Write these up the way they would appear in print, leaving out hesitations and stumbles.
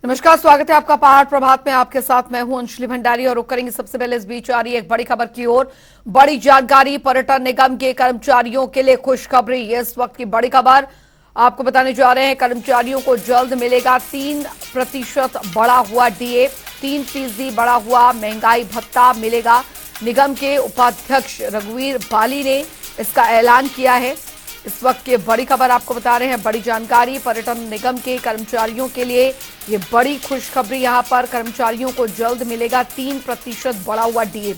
नमस्कार, स्वागत है आपका पहाड़ प्रभात में। आपके साथ मैं हूं अंजलि भंडारी और रुक करेंगे सबसे पहले इस बीच आ रही एक बड़ी खबर की ओर। बड़ी जानकारी, पर्यटन निगम के कर्मचारियों के लिए खुशखबरी। ये इस वक्त की बड़ी खबर आपको बताने जा रहे हैं। कर्मचारियों को जल्द मिलेगा 3% बढ़ा हुआ डीए, 3% बढ़ा हुआ महंगाई भत्ता मिलेगा। निगम के उपाध्यक्ष रघुवीर बाली ने इसका ऐलान किया है। इस वक्त की बड़ी खबर आपको बता रहे हैं, बड़ी जानकारी। पर्यटन निगम के कर्मचारियों के लिए ये बड़ी खुशखबरी। यहां पर कर्मचारियों को जल्द मिलेगा 3% बढ़ा हुआ डीए,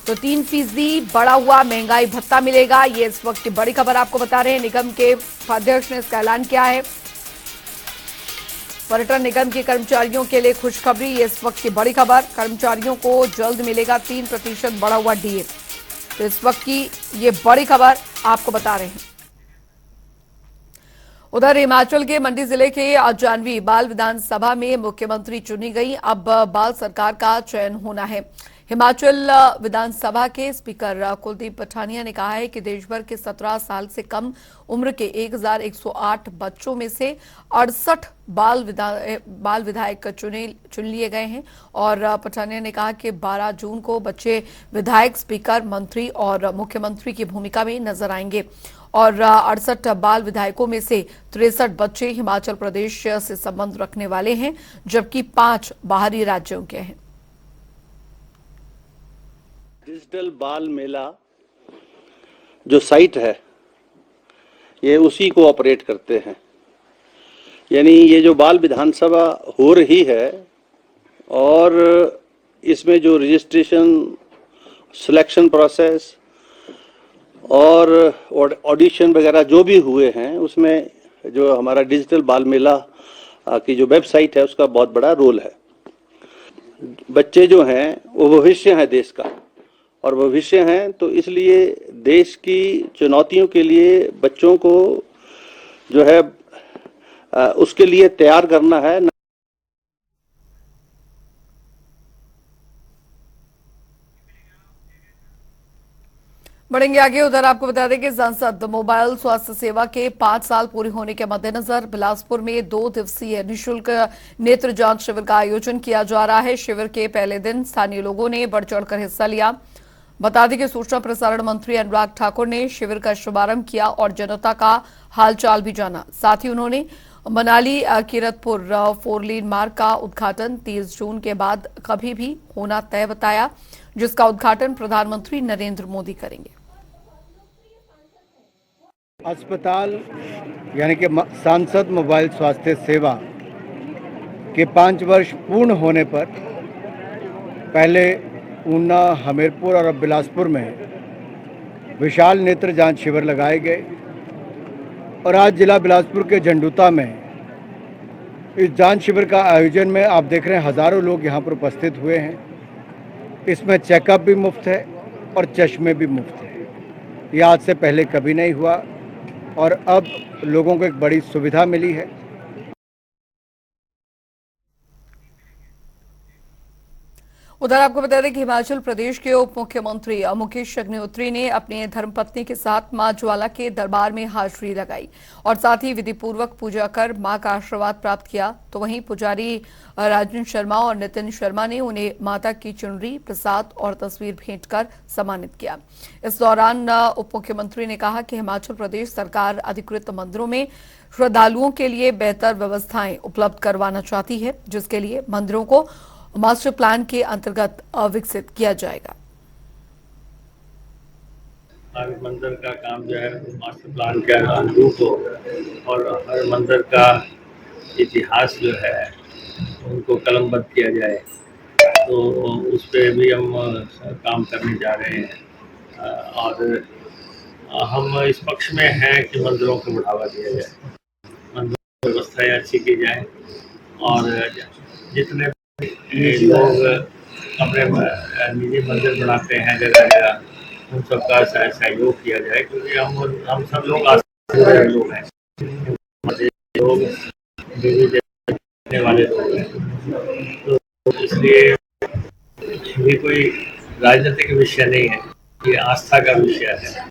तो 3% बढ़ा हुआ महंगाई भत्ता मिलेगा। ये इस वक्त की बड़ी खबर आपको बता रहे हैं। निगम के उपाध्यक्ष ने इसका ऐलान किया है। पर्यटन निगम के कर्मचारियों के लिए खुशखबरी। ये इस वक्त की बड़ी खबर। कर्मचारियों को जल्द मिलेगा 3% बढ़ा हुआ डीए, तो इस वक्त की ये बड़ी खबर आपको बता रहे हैं। उधर हिमाचल के मंडी जिले के जानवी बाल विधानसभा में मुख्यमंत्री चुनी गई। अब बाल सरकार का चयन होना है। हिमाचल विधानसभा के स्पीकर कुलदीप पठानिया ने कहा है कि देश भर के 17 साल से कम उम्र के 1108 बच्चों में से 68 बाल विधायक चुन लिए गए हैं। और पठानिया ने कहा कि 12 जून को बच्चे विधायक, स्पीकर, मंत्री और मुख्यमंत्री की भूमिका में नजर आएंगे। और 68 बाल विधायकों में से 63 बच्चे हिमाचल प्रदेश से संबंध रखने वाले हैं, जबकि 5 बाहरी राज्यों के हैं। डिजिटल बाल मेला जो साइट है, ये उसी को ऑपरेट करते हैं। यानी ये जो बाल विधानसभा हो रही है और इसमें जो रजिस्ट्रेशन, सिलेक्शन प्रोसेस और ऑडिशन वगैरह जो भी हुए हैं, उसमें जो हमारा डिजिटल बाल मेला की जो वेबसाइट है उसका बहुत बड़ा रोल है। बच्चे जो हैं वो भविष्य है देश का, और भविष्य हैं तो इसलिए देश की चुनौतियों के लिए बच्चों को जो है उसके लिए तैयार करना है। बढ़ेंगे आगे। उधर आपको बता दें कि सांसद मोबाइल स्वास्थ्य सेवा के 5 साल पूरे होने के मद्देनजर बिलासपुर में 2 दिवसीय निःशुल्क नेत्र जांच शिविर का आयोजन किया जा रहा है। शिविर के पहले दिन स्थानीय लोगों ने बढ़ चढ़कर हिस्सा लिया। बता दें कि सूचना प्रसारण मंत्री अनुराग ठाकुर ने शिविर का शुभारंभ किया और जनता का हालचाल भी जाना। साथ ही उन्होंने मनाली कीरतपुर 4 लेन मार्ग का उद्घाटन 30 जून के बाद कभी भी होना तय बताया, जिसका उद्घाटन प्रधानमंत्री नरेंद्र मोदी करेंगे। अस्पताल यानी कि सांसद मोबाइल स्वास्थ्य सेवा के 5 वर्ष पूर्ण होने पर पहले ऊना, हमीरपुर और अब बिलासपुर में विशाल नेत्र जांच शिविर लगाए गए। और आज जिला बिलासपुर के झंडूता में इस जांच शिविर का आयोजन में आप देख रहे हैं हज़ारों लोग यहाँ पर उपस्थित हुए हैं। इसमें चेकअप भी मुफ्त है और चश्मे भी मुफ्त है। ये आज से पहले कभी नहीं हुआ और अब लोगों को एक बड़ी सुविधा मिली है। उधर आपको बता दें कि हिमाचल प्रदेश के उप मुख्यमंत्री मुकेश अग्निहोत्री ने अपनी धर्मपत्नी के साथ मां ज्वाला के दरबार में हाजिरी लगाई और साथ ही विधि पूर्वक पूजा कर मां का आशीर्वाद प्राप्त किया। तो वहीं पुजारी राजन शर्मा और नितिन शर्मा ने उन्हें माता की चुनरी, प्रसाद और तस्वीर भेंट कर सम्मानित किया। इस दौरान उप मुख्यमंत्री ने कहा कि हिमाचल प्रदेश सरकार अधिकृत मंदिरों में श्रद्धालुओं के लिए बेहतर व्यवस्थाएं उपलब्ध करवाना चाहती है, जिसके लिए मंदिरों को मास्टर प्लान के अंतर्गत विकसित किया जाएगा। हर मंदिर का काम जो है मास्टर प्लान के अनुरूप हो और हर मंदिर का इतिहास जो है उनको कलमबद्ध किया जाए, तो उस पर भी हम काम करने जा रहे हैं। और हम इस पक्ष में हैं कि मंदिरों को बढ़ावा दिया जाए, मंदिर व्यवस्थाएं अच्छी की जाए और जितने लोग अपने निजी मंदिर बनाते हैं जगह जगह, उन सबका सहयोग किया जाए, क्योंकि हम सब लोग आस्था लोग हैं, लोग देवी देवने वाले लोग हैं। तो इसलिए ये कोई राजनीतिक विषय नहीं है, ये आस्था का विषय है।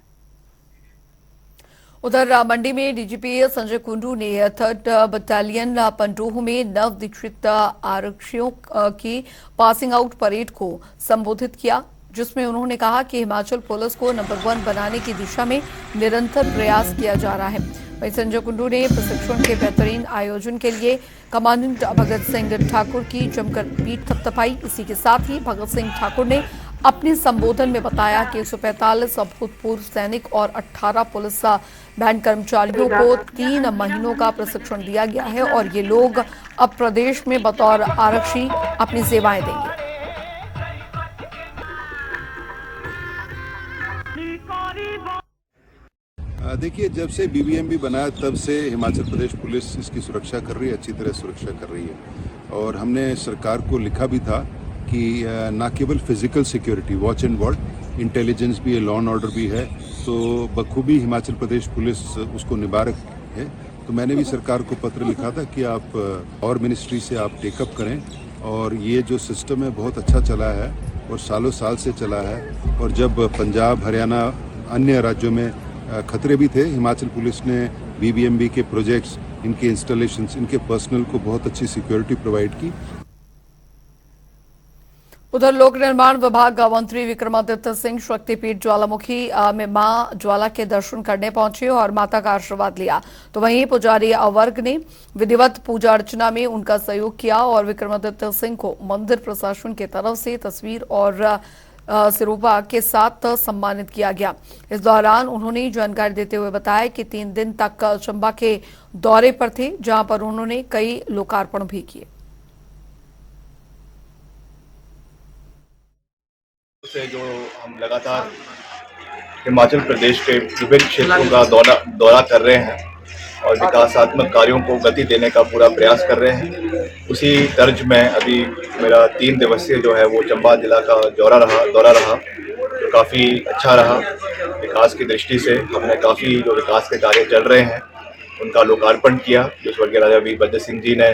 उधर मंडी में डीजीपी संजय कुंडू ने 3rd बटालियन पंडोह में नवदीक्षित आरक्षियों की पासिंग आउट परेड को संबोधित किया, जिसमें उन्होंने कहा कि हिमाचल पुलिस को नंबर 1 बनाने की दिशा में निरंतर प्रयास किया जा रहा है। वहीं संजय कुंडू ने प्रशिक्षण के बेहतरीन आयोजन के लिए कमांडेंट भगत सिंह ठाकुर की जमकर पीठ थपथपाई। इसी के साथ ही भगत सिंह ठाकुर ने अपने संबोधन में बताया कि 145 भूतपूर्व सैनिक और 18 पुलिस बैंड कर्मचारियों को 3 महीनों का प्रशिक्षण दिया गया है और ये लोग अब प्रदेश में बतौर आरक्षी अपनी सेवाएं देंगे। देखिए, जब से बीबीएमबी बना तब से हिमाचल प्रदेश पुलिस इसकी सुरक्षा कर रही है, अच्छी तरह सुरक्षा कर रही है। और हमने सरकार को लिखा भी था कि ना केवल physical security, watch and ward, intelligence भी है, लॉ एंड ऑर्डर भी है, तो बखूबी हिमाचल प्रदेश पुलिस उसको निभा रही है। तो मैंने भी सरकार को पत्र लिखा था कि आप और मिनिस्ट्री से आप टेकअप करें, और ये जो सिस्टम है बहुत अच्छा चला है और सालों साल से चला है। और जब पंजाब, हरियाणा, अन्य राज्यों में खतरे भी थे, हिमाचल पुलिस ने बीबीएमबी के प्रोजेक्ट्स, इनके इंस्टॉलेशंस, इनके पर्सनल को बहुत अच्छी सिक्योरिटी प्रोवाइड की। उधर लोक निर्माण विभाग मंत्री विक्रमादित्य सिंह शक्तिपीठ ज्वालामुखी में मां ज्वाला के दर्शन करने पहुंचे और माता का आशीर्वाद लिया। तो वहीं पुजारी वर्ग ने विधिवत पूजा अर्चना में उनका सहयोग किया और विक्रमादित्य सिंह को मंदिर प्रशासन की तरफ से तस्वीर और सिरोपा के साथ सम्मानित किया गया। इस दौरान उन्होंने जानकारी देते हुए बताया कि 3 दिन तक चंबा के दौरे पर थे, जहां पर उन्होंने कई लोकार्पण भी किए। से जो हम लगातार हिमाचल प्रदेश के विभिन्न क्षेत्रों का दौरा कर रहे हैं और विकासात्मक कार्यों को गति देने का पूरा प्रयास कर रहे हैं, उसी तर्ज में अभी मेरा 3 दिवसीय जो है वो चंबा जिला का दौरा रहा, तो काफ़ी अच्छा रहा। विकास की दृष्टि से हमने काफ़ी जो विकास के कार्य चल रहे हैं उनका लोकार्पण किया। जो स्वर्गीय राजा वीरभद्र सिंह जी ने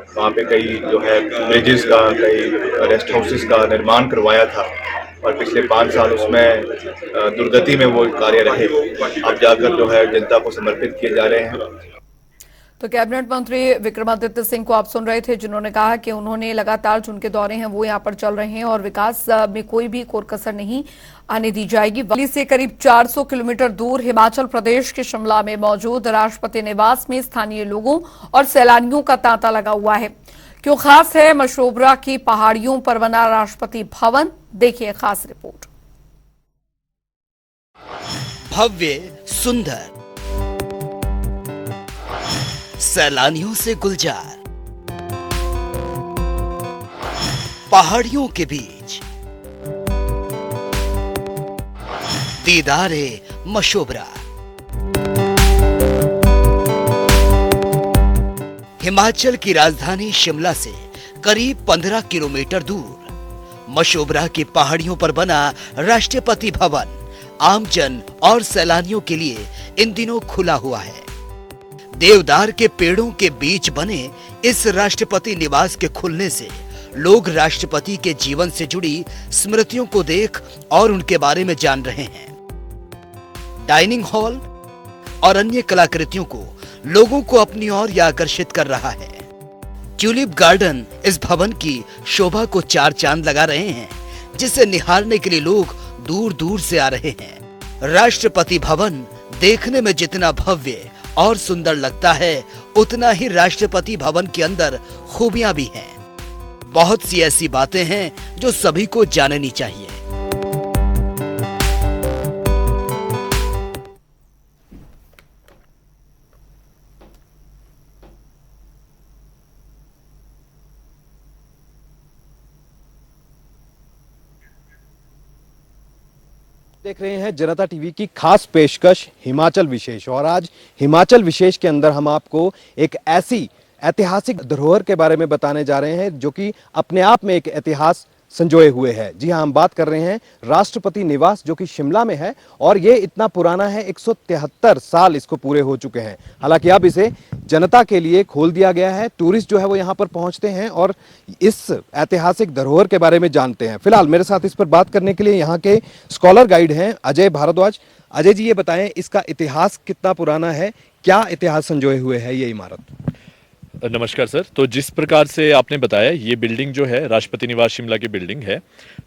वहाँ पे कई जो है ब्रिजेस का, कई रेस्ट हाउसेस का निर्माण करवाया था और पिछले 5 साल उसमें दुर्गति में वो कार्य रहे, अब जाकर जो है जनता को समर्पित किए जा रहे हैं। तो कैबिनेट मंत्री विक्रमादित्य सिंह को आप सुन रहे थे, जिन्होंने कहा कि उन्होंने लगातार जो उनके दौरे हैं वो यहाँ पर चल रहे हैं और विकास में कोई भी कोर कसर नहीं आने दी जाएगी। दिल्ली से करीब 400 किलोमीटर दूर हिमाचल प्रदेश के शिमला में मौजूद राष्ट्रपति निवास में स्थानीय लोगों और सैलानियों का तांता लगा हुआ है। क्यों खास है मशोबरा की पहाड़ियों पर बना राष्ट्रपति भवन, देखिए खास रिपोर्ट। भव्य, सुंदर, सैलानियों से गुलजार, पहाड़ियों के बीच दीदारे मशोबरा। हिमाचल की राजधानी शिमला से करीब 15 किलोमीटर दूर मशोबरा की पहाड़ियों पर बना राष्ट्रपति भवन आमजन और सैलानियों के लिए इन दिनों खुला हुआ है। देवदार के पेड़ों के बीच बने इस राष्ट्रपति निवास के खुलने से लोग राष्ट्रपति के जीवन से जुड़ी स्मृतियों को देख और उनके बारे में जान रहे हैं। डाइनिंग हॉल और अन्य कलाकृतियों को लोगों को अपनी ओर आकर्षित कर रहा है। ट्यूलिप गार्डन इस भवन की शोभा को 4 चांद लगा रहे हैं, जिसे निहारने के लिए लोग दूर दूर से आ रहे हैं। राष्ट्रपति भवन देखने में जितना भव्य और सुंदर लगता है, उतना ही राष्ट्रपति भवन के अंदर खूबियां भी हैं। बहुत सी ऐसी बातें हैं जो सभी को जाननी चाहिए। देख रहे हैं जनता टीवी की खास पेशकश हिमाचल विशेष, और आज हिमाचल विशेष के अंदर हम आपको एक ऐसी ऐतिहासिक धरोहर के बारे में बताने जा रहे हैं जो कि अपने आप में एक इतिहास संजोए हुए है। जी हाँ, हम बात कर रहे हैं राष्ट्रपति निवास जो कि शिमला में है और ये इतना पुराना है, 173 साल इसको पूरे हो चुके हैं। हालांकि अब इसे जनता के लिए खोल दिया गया है, टूरिस्ट जो है वो यहाँ पर पहुंचते हैं और इस ऐतिहासिक धरोहर के बारे में जानते हैं। फिलहाल मेरे साथ इस पर बात करने के लिए यहाँ के स्कॉलर गाइड हैं अजय भारद्वाज। अजय जी, ये बताएं इसका इतिहास कितना पुराना है, क्या इतिहास संजोए हुए है ये इमारत? नमस्कार सर। तो जिस प्रकार से आपने बताया, ये बिल्डिंग जो है राष्ट्रपति निवास शिमला की बिल्डिंग है।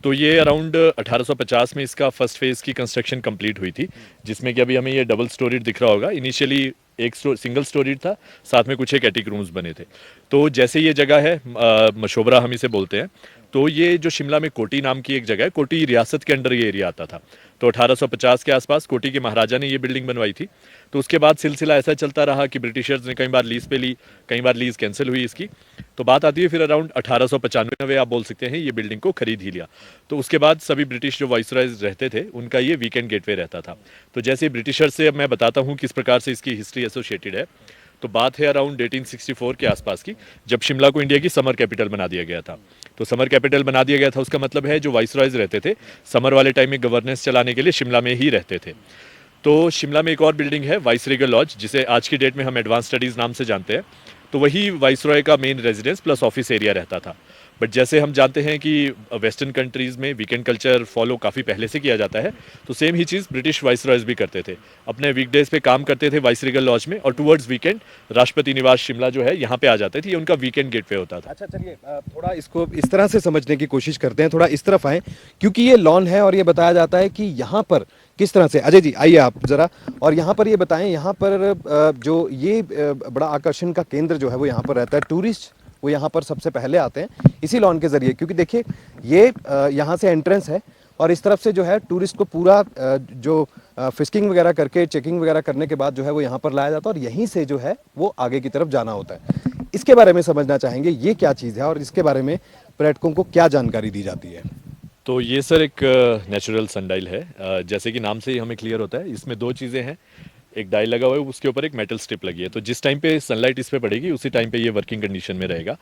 तो ये अराउंड 1850 में इसका फर्स्ट फेज की कंस्ट्रक्शन कंप्लीट हुई थी, जिसमें कि अभी हमें ये डबल स्टोरीड दिख रहा होगा। इनिशियली एक सिंगल स्टोरीड था, साथ में कुछ एक एटिक रूम्स बने थे। तो जैसे ये जगह है मशोबरा हम इसे बोलते हैं, तो ये जो शिमला में कोटी नाम की एक जगह है, कोटी रियासत के अंडर ये एरिया आता था। तो 1850 के आसपास कोटी के महाराजा ने ये बिल्डिंग बनवाई थी। तो उसके बाद सिलसिला ऐसा चलता रहा कि ब्रिटिशर्स ने कई बार लीज पे ली, कई बार लीज कैंसिल हुई इसकी। तो बात आती है फिर अराउंड 1895 आप बोल सकते हैं, ये बिल्डिंग को खरीद ही लिया। तो उसके बाद सभी ब्रिटिश जो वाइसरॉयज रहते थे उनका ये वीकेंड गेटवे रहता था। तो जैसे ब्रिटिशर्स से अब मैं बताता हूँ किस प्रकार से इसकी हिस्ट्री एसोसिएटेड है। तो बात है अराउंड 1864 के आसपास की, जब शिमला को इंडिया की समर कैपिटल बना दिया गया था। तो समर कैपिटल बना दिया गया था, उसका मतलब है जो वाइसरॉयज रहते थे समर वाले टाइम में गवर्नेंस चलाने के लिए शिमला में ही रहते थे। तो शिमला में एक और बिल्डिंग है वाइसरेगल लॉज, जिसे आज की डेट में हम एडवांस स्टडीज़ नाम से जानते हैं। तो वही वाइसरॉय का main residence plus office area रहता था। बट जैसे हम जानते हैं कि वेस्टर्न कंट्रीज़ में वीकेंड कल्चर फॉलो काफ़ी पहले से किया जाता है, तो सेम ही चीज़ ब्रिटिश वाइसरॉयज भी करते थे। अपने वीकडेज पे काम करते थे वाइसरेगल लॉज में, और टुवर्ड्स वीकेंड राष्ट्रपति निवास शिमला जो है यहाँ पे आ जाते थे। ये उनका वीकेंड गेटवे होता था। अच्छा, चलिए थोड़ा इसको इस तरह से समझने की कोशिश करते हैं, थोड़ा इस तरफ आए, क्योंकि ये लॉन है और ये बताया जाता है कि यहाँ पर किस तरह से। अजय जी आइए आप जरा, और यहाँ पर ये बताएं, यहाँ पर जो ये बड़ा आकर्षण का केंद्र जो है वो यहाँ पर रहता है, टूरिस्ट वो यहाँ पर सबसे पहले आते हैं इसी लॉन के जरिए, क्योंकि देखिए ये यहाँ से एंट्रेंस है और इस तरफ से जो है टूरिस्ट को पूरा जो फिशिंग वगैरह करके चेकिंग वगैरह करने के बाद जो है वो यहाँ पर लाया जाता है और यहीं से जो है वो आगे की तरफ जाना होता है। इसके बारे में समझना चाहेंगे, ये क्या चीज़ है और इसके बारे में पर्यटकों को क्या जानकारी दी जाती है? तो ये सर एक नेचुरल सनडाइल है, जैसे कि नाम से ही हमें क्लियर होता है। इसमें दो चीज़ें हैं, एक डायल लगा हुआ है, उसके ऊपर एक मेटल स्ट्रिप लगी है। तो जिस टाइम पे सनलाइट इस पे पड़ेगी उसी टाइम पे ये वर्किंग कंडीशन में रहेगा।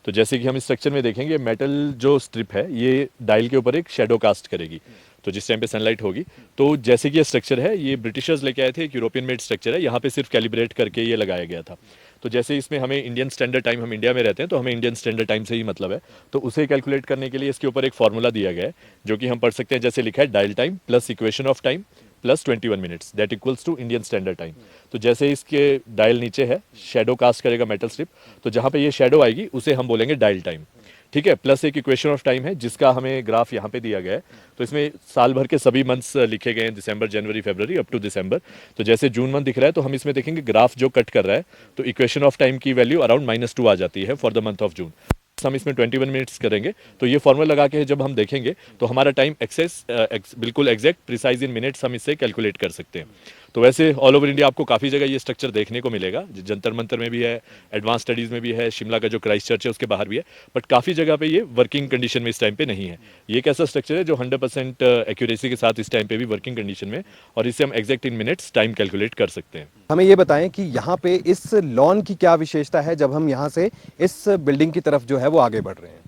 तो जैसे कि हम इस स्ट्रक्चर में देखेंगे, मेटल जो स्ट्रिप है ये डायल के ऊपर एक शेडो कास्ट करेगी। तो जिस टाइम पे सनलाइट होगी, तो जैसे कि ये स्ट्रक्चर है ये ब्रिटिशर्स लेके आए थे, एक यूरोपियन मेड स्ट्रक्चर है, यहाँ पे सिर्फ कैलिब्रेट करके ये लगाया गया था। तो जैसे इसमें हमें इंडियन स्टैंडर्ड टाइम, हम इंडिया में रहते हैं तो हमें इंडियन स्टैंडर्ड टाइम से ही मतलब है, तो उसे कैलकुलेट करने के लिए इसके ऊपर एक फॉर्मूला दिया गया है, जो कि हम पढ़ सकते हैं। जैसे लिखा है dial time plus equation of time plus 21 minutes that equals to Indian standard time. तो जैसे इसके डायल नीचे है, शेडो कास्ट करेगा मेटल स्ट्रिप, तो जहाँ पे ये शेडो आएगी उसे हम बोलेंगे डायल टाइम, ठीक है। प्लस एक इक्वेशन ऑफ टाइम है जिसका हमें ग्राफ यहाँ पे दिया गया है। तो इसमें साल भर के सभी मंथ्स लिखे गए हैं, दिसंबर, जनवरी, फरवरी अप टू दिसंबर। तो जैसे जून मंथ दिख रहा है तो हम इसमें देखेंगे ग्राफ जो कट कर रहा है, तो इक्वेशन ऑफ टाइम की वैल्यू अराउंड -2 आ जाती है for the month of June. हम इसमें 21 मिनट्स करेंगे, तो ये फॉर्मूला लगा के जब हम देखेंगे तो हमारा टाइम बिल्कुल एग्जैक्ट प्रिसाइज इन मिनट्स हम इससे कैलकुलेट कर सकते हैं। तो वैसे ऑल ओवर इंडिया आपको काफ़ी जगह ये स्ट्रक्चर देखने को मिलेगा, जंतर मंतर में भी है, एडवांस स्टडीज़ में भी है, शिमला का जो क्राइस्ट चर्च है उसके बाहर भी है, बट काफ़ी जगह पे ये वर्किंग कंडीशन में इस टाइम पे नहीं है। ये एक ऐसा स्ट्रक्चर है जो 100% एक्यूरेसी के साथ इस टाइम पे भी वर्किंग कंडीशन में, और इससे हम एग्जैक्ट इन मिनट्स टाइम कैलकुलेट कर सकते हैं। हमें ये बताएं कि यहाँ पे इस लॉन की क्या विशेषता है जब हम यहाँ से इस बिल्डिंग की तरफ जो है वो आगे बढ़ रहे हैं?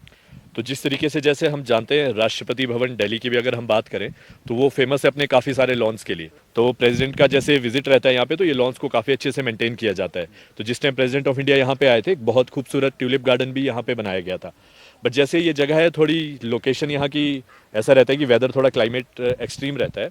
तो जिस तरीके से जैसे हम जानते हैं राष्ट्रपति भवन दिल्ली की भी अगर हम बात करें तो वो फेमस है अपने काफ़ी सारे लॉन्स के लिए। तो प्रेसिडेंट का जैसे विजिट रहता है यहाँ पे, तो ये लॉन्स को काफ़ी अच्छे से मेंटेन किया जाता है। तो जिस टाइम प्रेसिडेंट ऑफ इंडिया यहाँ पे आए थे, एक बहुत खूबसूरत ट्यूलिप गार्डन भी यहाँ पे बनाया गया था। बट जैसे ये जगह है, थोड़ी लोकेशन यहाँ की ऐसा रहता है कि वेदर थोड़ा क्लाइमेट एक्सट्रीम रहता है।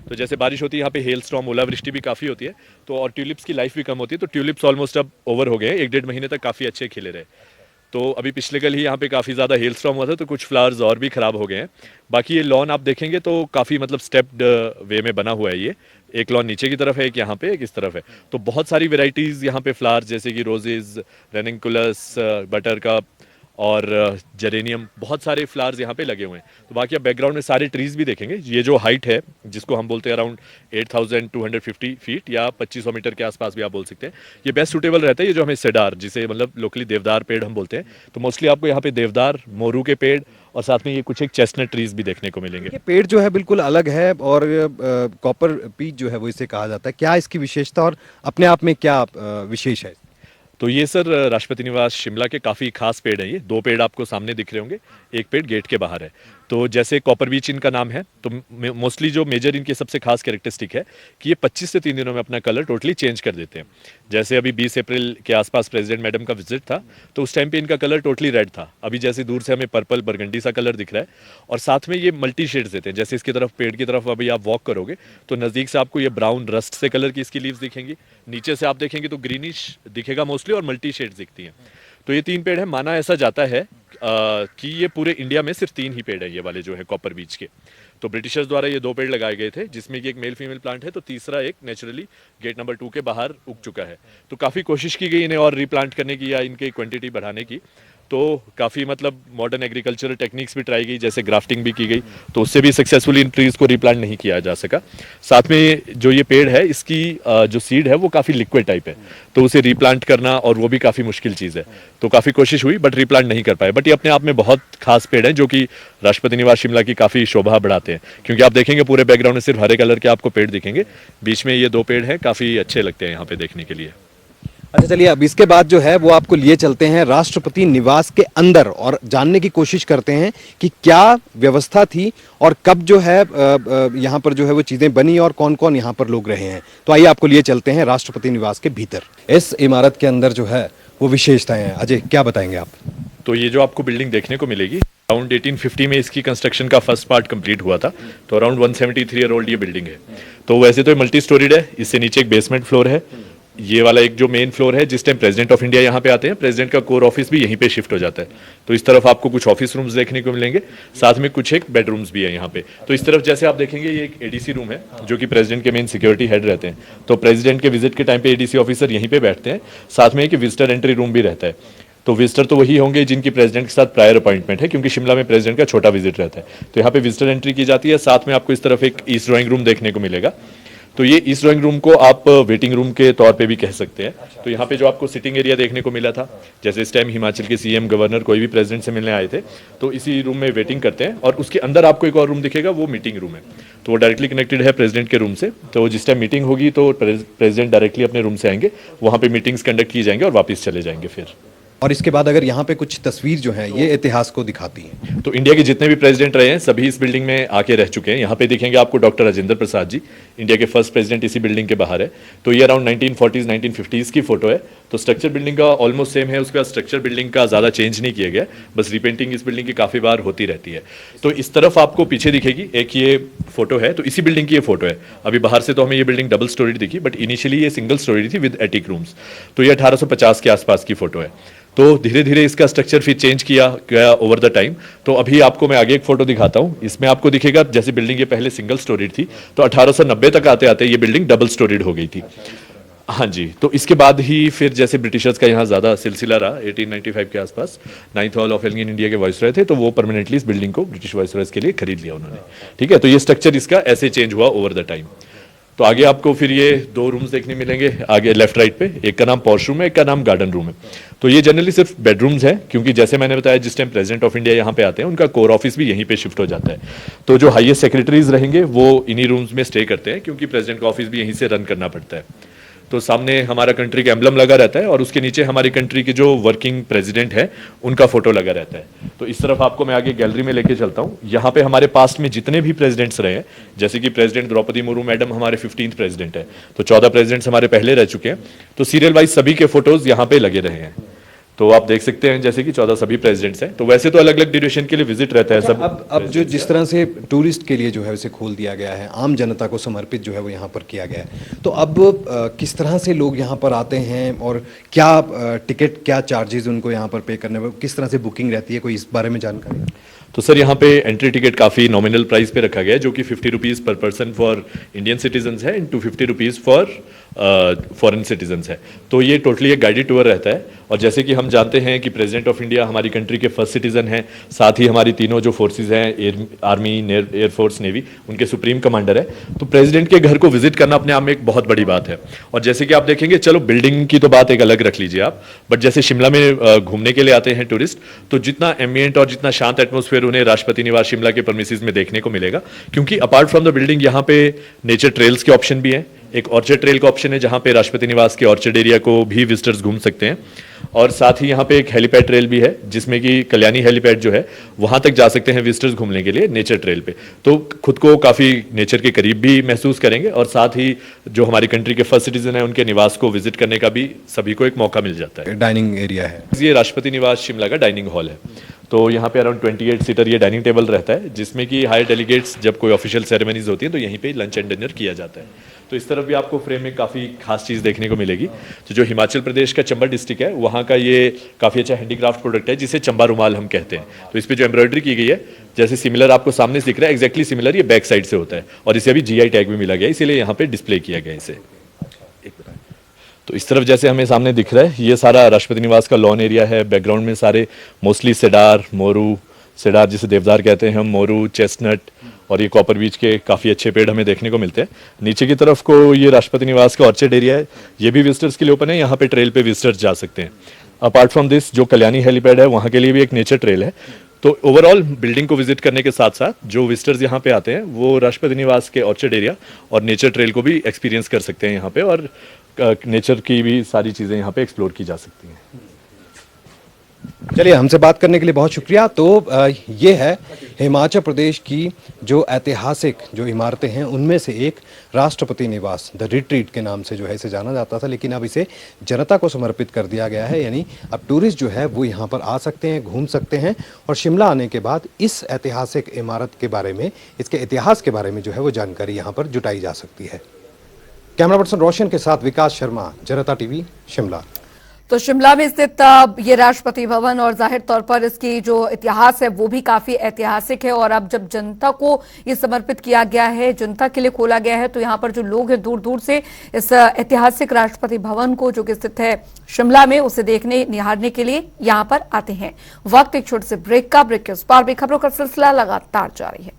तो जैसे बारिश होती है यहाँ पे, हेल स्टॉर्म, ओलावृष्टि भी काफ़ी होती है, तो और ट्यूलिप्स की लाइफ भी कम होती है। तो ट्यूलिप्स ऑलमोस्ट अब ओवर हो गए हैं, 1-1.5 महीने तक काफ़ी अच्छे खिले रहे। तो अभी पिछले कल ही यहाँ पे काफ़ी ज़्यादा हेल स्टॉर्म हुआ था, तो कुछ फ्लावर्स और भी ख़राब हो गए हैं। बाकी ये लॉन आप देखेंगे तो काफ़ी मतलब स्टेप्ड वे में बना हुआ है। ये एक लॉन नीचे की तरफ है, एक यहाँ पे, एक इस तरफ है। तो बहुत सारी वेराइटीज़ यहाँ पे फ्लावर्स, जैसे कि रोजेज़, रेनिंकुलस, बटरकप और जेरेनियम, बहुत सारे फ्लावर्स यहाँ पे लगे हुए हैं। तो बाकी आप बैकग्राउंड में सारे ट्रीज़ भी देखेंगे। ये जो हाइट है जिसको हम बोलते हैं अराउंड 8250 फीट या 2500 मीटर के आसपास भी आप बोल सकते हैं, ये बेस्ट सूटेबल रहता है। ये जो हमें सेडार, जिसे मतलब लोकली देवदार पेड़ हम बोलते हैं, तो मोस्टली आपको यहाँ पे देवदार, मोरू के पेड़ और साथ में ये कुछ एक चेस्टनट ट्रीज भी देखने को मिलेंगे। ये पेड़ जो है बिल्कुल अलग है और कॉपर पीच जो है वो इसे कहा जाता है। क्या इसकी विशेषता और अपने आप में क्या विशेष है? तो ये सर राष्ट्रपति निवास शिमला के काफ़ी खास पेड़ हैं। ये 2 पेड़ आपको सामने दिख रहे होंगे, एक पेड़ गेट के बाहर है। तो जैसे कॉपर बीच इनका नाम है, तो मोस्टली जो मेजर इनके सबसे खास कैरेक्टरिस्टिक है कि ये 25 से 3 दिनों में अपना कलर टोटली चेंज कर देते हैं। जैसे अभी 20 अप्रैल के आसपास प्रेसिडेंट मैडम का विजिट था, तो उस टाइम पे इनका कलर टोटली रेड था। अभी जैसे दूर से हमें पर्पल बरगंडी सा कलर दिख रहा है, और साथ में ये मल्टी शेड्स देते हैं। जैसे इसकी तरफ, पेड़ की तरफ अभी आप वॉक करोगे तो नज़दीक से आपको ये ब्राउन रस्ट से कलर की इसकी लीव्स दिखेंगी, नीचे से आप देखेंगे तो ग्रीनिश दिखेगा मोस्टली, और मल्टी शेड्स दिखती हैं। तो ये 3 पेड़ है। माना ऐसा जाता है कि ये पूरे इंडिया में सिर्फ 3 ही पेड़ है, ये वाले जो है कॉपर बीच के। तो ब्रिटिशर्स द्वारा ये 2 पेड़ लगाए गए थे, जिसमें कि एक मेल फीमेल प्लांट है, तो तीसरा एक नेचुरली गेट नंबर 2 के बाहर उग चुका है। तो काफ़ी कोशिश की गई इन्हें और रीप्लांट करने की या इनकी क्वांटिटी बढ़ाने की। तो काफ़ी मतलब मॉडर्न एग्रीकल्चरल टेक्निक्स भी ट्राई की, जैसे ग्राफ्टिंग भी की गई, तो उससे भी सक्सेसफुली इन ट्रीज़ को रीप्लांट नहीं किया जा सका। साथ में जो ये पेड़ है, इसकी जो सीड है वो काफ़ी लिक्विड टाइप है, तो उसे रीप्लांट करना और वो भी काफ़ी मुश्किल चीज़ है। तो काफ़ी कोशिश हुई बट रीप्लांट नहीं कर पाए। बट ये अपने आप में बहुत खास पेड़ हैं, जो कि राष्ट्रपति निवास शिमला की काफ़ी शोभा बढ़ाते हैं। क्योंकि आप देखेंगे पूरे बैकग्राउंड में सिर्फ हरे कलर के आपको पेड़ दिखेंगे, बीच में ये 2 पेड़ हैं, काफ़ी अच्छे लगते हैं यहाँ पे देखने के लिए। अच्छा चलिए, अब इसके बाद जो है वो आपको लिए चलते हैं राष्ट्रपति निवास के अंदर और जानने की कोशिश करते हैं कि क्या व्यवस्था थी और कब जो है यहाँ पर जो है वो चीजें बनी और कौन कौन यहाँ पर लोग रहे हैं। तो आइए आपको लिए चलते हैं राष्ट्रपति निवास के भीतर। इस इमारत के अंदर जो है वो विशेषताएं हैं। अजय, क्या बताएंगे आप? तो ये जो आपको बिल्डिंग देखने को मिलेगी, अराउंड 1850 में इसकी कंस्ट्रक्शन का फर्स्ट पार्ट कंप्लीट हुआ था। तो अराउंड 173 ईयर ओल्ड ये बिल्डिंग है। तो वैसे तो मल्टी स्टोरीड है, इससे नीचे एक बेसमेंट फ्लोर है। ये वाला एक जो मेन फ्लोर है, जिस टाइम प्रेसिडेंट ऑफ इंडिया यहाँ पे आते हैं, प्रेसिडेंट का कोर ऑफिस भी यहीं पे शिफ्ट हो जाता है। तो इस तरफ आपको कुछ ऑफिस रूम्स देखने को मिलेंगे, साथ में कुछ एक बेडरूम्स भी है यहाँ पे। तो इस तरफ जैसे आप देखेंगे, ये एक एडीसी रूम है, जो कि प्रेसिडेंट के मेन सिक्योरिटी हेड रहते हैं। तो प्रेसिडेंट के विजिट के टाइम पे एडीसी ऑफिसर यहीं पे बैठते हैं। साथ में एक विजिटर एंट्री रूम भी रहता है। तो विजिटर तो वही होंगे जिनकी प्रेसिडेंट के साथ प्रायर अपॉइंटमेंट है, क्योंकि शिमला में प्रेसिडेंट का छोटा विजिट रहता है। तो यहाँ पे विजिटर एंट्री की जाती है। साथ में आपको इस तरफ एक ईस्ट ड्राइंग रूम देखने को मिलेगा। तो ये ईस्ट ड्राइंग रूम को आप वेटिंग रूम के तौर पे भी कह सकते हैं। तो यहाँ पे जो आपको सिटिंग एरिया देखने को मिला था, जैसे इस टाइम हिमाचल के सीएम, गवर्नर, कोई भी प्रेसिडेंट से मिलने आए थे, तो इसी रूम में वेटिंग करते हैं। और उसके अंदर आपको एक और रूम दिखेगा, वो मीटिंग रूम है। तो वो डायरेक्टली कनेक्टेड है प्रेसिडेंट के रूम से। तो जिस टाइम मीटिंग होगी तो प्रेसिडेंट डायरेक्टली अपने रूम से आएंगे, वहाँ पे मीटिंग्स कंडक्ट की जाएंगे और वापस चले जाएंगे फिर। और इसके बाद अगर यहाँ पे कुछ तस्वीर जो है ये इतिहास को दिखाती हैं। तो इंडिया के जितने भी प्रेसिडेंट रहे हैं सभी इस बिल्डिंग में आके रह चुके हैं। यहाँ पे दिखेंगे आपको डॉक्टर राजेंद्र प्रसाद जी, इंडिया के फर्स्ट प्रेसिडेंट, इसी बिल्डिंग के बाहर है। तो ये अराउंड 1940s 1950s की फोटो है। तो स्ट्रक्चर बिल्डिंग का ऑलमोस्ट सेम है, उसका स्ट्रक्चर बिल्डिंग का ज़्यादा चेंज नहीं किया गया, बस रिपेंटिंग इस बिल्डिंग की काफ़ी बार होती रहती है। तो इस तरफ आपको पीछे दिखेगी एक ये फोटो है, तो इसी बिल्डिंग की ये फोटो है। अभी बाहर से तो हमें ये बिल्डिंग डबल स्टोरीड दिखी, बट इनिशियली ये सिंगल स्टोरीड थी विद एटिक रूम्स। तो ये 1850 के आसपास की फोटो है। तो धीरे धीरे इसका स्ट्रक्चर फिर चेंज किया गया ओवर द टाइम। तो अभी आपको मैं आगे एक फोटो दिखाता हूँ, इसमें आपको दिखेगा जैसे बिल्डिंग ये पहले सिंगल स्टोरीड थी, तो 1890 तक आते आते ये बिल्डिंग डबल स्टोरीड हो गई थी। हाँ जी, तो इसके बाद ही फिर जैसे ब्रिटिशर्स का यहाँ ज़्यादा सिलसिला रहा, 1895 के आसपास 9th हॉल ऑफ एल्गिन इंडिया के वाइसरॉय थे, तो वो परमानेंटली इस बिल्डिंग को ब्रिटिश वाइसरॉयज के लिए खरीद लिया उन्होंने। ठीक है, तो ये स्ट्रक्चर इसका ऐसे चेंज हुआ ओवर द टाइम। तो आगे आपको फिर ये 2 रूम्स देखने मिलेंगे आगे लेफ्ट राइट पे, एक का नाम पॉश रूम है, एक का नाम गार्डन रूम है। तो ये जनरली सिर्फ बेडरूम्स हैं, क्योंकि जैसे मैंने बताया जिस टाइम प्रेसिडेंट ऑफ इंडिया यहाँ पे आते हैं उनका कोर ऑफिस भी यहीं पे शिफ्ट हो जाता है। तो जो हाईएस्ट सेक्रेटरीज रहेंगे वो इन्हीं रूम्स में स्टे करते हैं, क्योंकि प्रेसिडेंट का ऑफिस भी यहीं से रन करना पड़ता है। तो सामने हमारा कंट्री का एम्बलम लगा रहता है और उसके नीचे हमारी कंट्री के जो वर्किंग प्रेसिडेंट है उनका फोटो लगा रहता है। तो इस तरफ आपको मैं आगे गैलरी में लेके चलता हूँ। यहाँ पे हमारे पास्ट में जितने भी प्रेसिडेंट्स रहे हैं, जैसे कि प्रेसिडेंट द्रौपदी मुर्मू मैडम हमारे 15th प्रेसिडेंट है, तो 14 प्रेसिडेंट्स हमारे पहले रह चुके हैं। तो सीरियल वाइज सभी के फोटोज यहाँ पे लगे रहे हैं। तो आप देख सकते हैं जैसे कि 14 सभी प्रेसिडेंट्स हैं। तो वैसे तो अलग अलग ड्यूरेशन के लिए विजिट रहता है सब। अब जो जिस तरह से टूरिस्ट के लिए जो है उसे खोल दिया गया है, आम जनता को समर्पित जो है वो यहाँ पर किया गया है, तो अब किस तरह से लोग यहाँ पर आते हैं और क्या टिकट, क्या चार्जेस उनको यहाँ पर पे करने में, किस तरह से बुकिंग रहती है, कोई इस बारे में जानकारी? तो सर यहाँ पे एंट्री टिकट काफ़ी नॉमिनल प्राइस पे रखा गया है, जो कि 50 रुपीज़ पर पर्सन फॉर इंडियन सिटीजन्स है and 250 rupees for foreign citizens है। तो ये टोटली एक गाइडेड टूर रहता है। और जैसे कि हम जानते हैं कि प्रेसिडेंट ऑफ इंडिया हमारी कंट्री के फर्स्ट सिटीजन हैं, साथ ही हमारी तीनों जो फोर्सेज हैं, आर्मी, एयरफोर्स, नेवी, उनके सुप्रीम कमांडर है। तो प्रेसिडेंट के घर को विजिट करना अपने आप में एक बहुत बड़ी बात है। और जैसे कि आप देखेंगे, चलो बिल्डिंग की तो बात एक अलग रख लीजिए आप, बट जैसे शिमला में घूमने के लिए आते हैं टूरिस्ट, तो जितना एम्बिएंट और जितना शांत एटमॉस्फेयर उन्हें राष्ट्रपति निवास शिमला के परमिसेस में देखने को मिलेगा, क्योंकि अपार्ट फ्रॉम द बिल्डिंग यहाँ पे नेचर ट्रेल्स के ऑप्शन भी हैं। एक ऑर्चर्ड ट्रेल का ऑप्शन है जहां पे राष्ट्रपति निवास के ऑर्चर्ड एरिया को भी विजिटर्स घूम सकते हैं, और साथ ही यहाँ पे एक हेलीपैड ट्रेल भी है जिसमें कि कल्याणी हेलीपैड जो है वहां तक जा सकते हैं विजिटर्स घूमने के लिए नेचर ट्रेल पे। तो खुद को काफ़ी नेचर के करीब भी महसूस करेंगे और साथ ही जो हमारी कंट्री के फर्स्ट सिटीजन है उनके निवास को विजिट करने का भी सभी को एक मौका मिल जाता है। डाइनिंग एरिया है ये राष्ट्रपति निवास शिमला का डाइनिंग हॉल है। तो यहाँ पे अराउंड 28 सीटर ये डाइनिंग टेबल रहता है जिसमें कि हायर डेलीगेट्स जब कोई ऑफिशियल सेरेमनीज होती है तो यहीं पे लंच एंड डिनर किया जाता है। तो इस तरफ भी आपको फ्रेम में काफ़ी खास चीज़ देखने को मिलेगी। तो जो हिमाचल प्रदेश का चंबा डिस्ट्रिक्ट है वहाँ का ये काफ़ी अच्छा हैंडीक्राफ्ट प्रोडक्ट है जिसे चंबा रुमाल हम कहते हैं। तो इस पर जो एम्ब्रॉयडरी की गई है जैसे सिमिलर आपको सामने दिख रहा है एग्जैक्टली सिमिलर ये बैक साइड से होता है और इसे अभी GI टैग भी मिला गया इसीलिए यहाँ पे डिस्प्ले किया गया इसे। तो इस तरफ जैसे हमें सामने दिख रहा है ये सारा राष्ट्रपति निवास का लॉन एरिया है। बैकग्राउंड में सारे मोस्टली सेडार, मोरू, सेडार जिसे देवदार कहते हैं हम, मोरू, चेस्टनट और ये कॉपर बीच के काफ़ी अच्छे पेड़ हमें देखने को मिलते हैं। नीचे की तरफ को ये राष्ट्रपति निवास का ऑर्चर्ड एरिया है, ये भी विजिटर्स के लिए ओपन है, यहाँ पे ट्रेल पे विजिटर्स जा सकते हैं। अपार्ट फ्रॉम दिस जो कल्याणी हेलीपैड है वहाँ के लिए भी एक नेचर ट्रेल है। तो ओवरऑल बिल्डिंग को विजिट करने के साथ साथ जो विजिटर्स यहाँ पे आते हैं वो राष्ट्रपति निवास के ऑर्चर्ड एरिया और नेचर ट्रेल को भी एक्सपीरियंस कर सकते हैं यहाँ पे, और नेचर की भी सारी चीज़ें यहाँ पे एक्सप्लोर की जा सकती हैं। चलिए, हमसे बात करने के लिए बहुत शुक्रिया। तो ये है हिमाचल प्रदेश की जो ऐतिहासिक जो इमारतें हैं उनमें से एक राष्ट्रपति निवास, द रिट्रीट के नाम से जो है इसे जाना जाता था, लेकिन अब इसे जनता को समर्पित कर दिया गया है। यानी अब टूरिस्ट जो है वो यहाँ पर आ सकते हैं, घूम सकते हैं और शिमला आने के बाद इस ऐतिहासिक इमारत के बारे में, इसके इतिहास के बारे में जो है वो जानकारी यहाँ पर जुटाई जा सकती है। कैमरा पर्सन रोशन के साथ विकास शर्मा, जनता टीवी, शिमला। तो शिमला में स्थित ये राष्ट्रपति भवन और जाहिर तौर पर इसकी जो इतिहास है वो भी काफी ऐतिहासिक है, और अब जब जनता को ये समर्पित किया गया है, जनता के लिए खोला गया है, तो यहाँ पर जो लोग हैं दूर दूर से इस ऐतिहासिक राष्ट्रपति भवन को जो कि स्थित है शिमला में उसे देखने निहारने के लिए यहाँ पर आते हैं। वक्त एक छोटे से ब्रेक का, ब्रेक के उस पार भी खबरों का सिलसिला लगातार जारी है।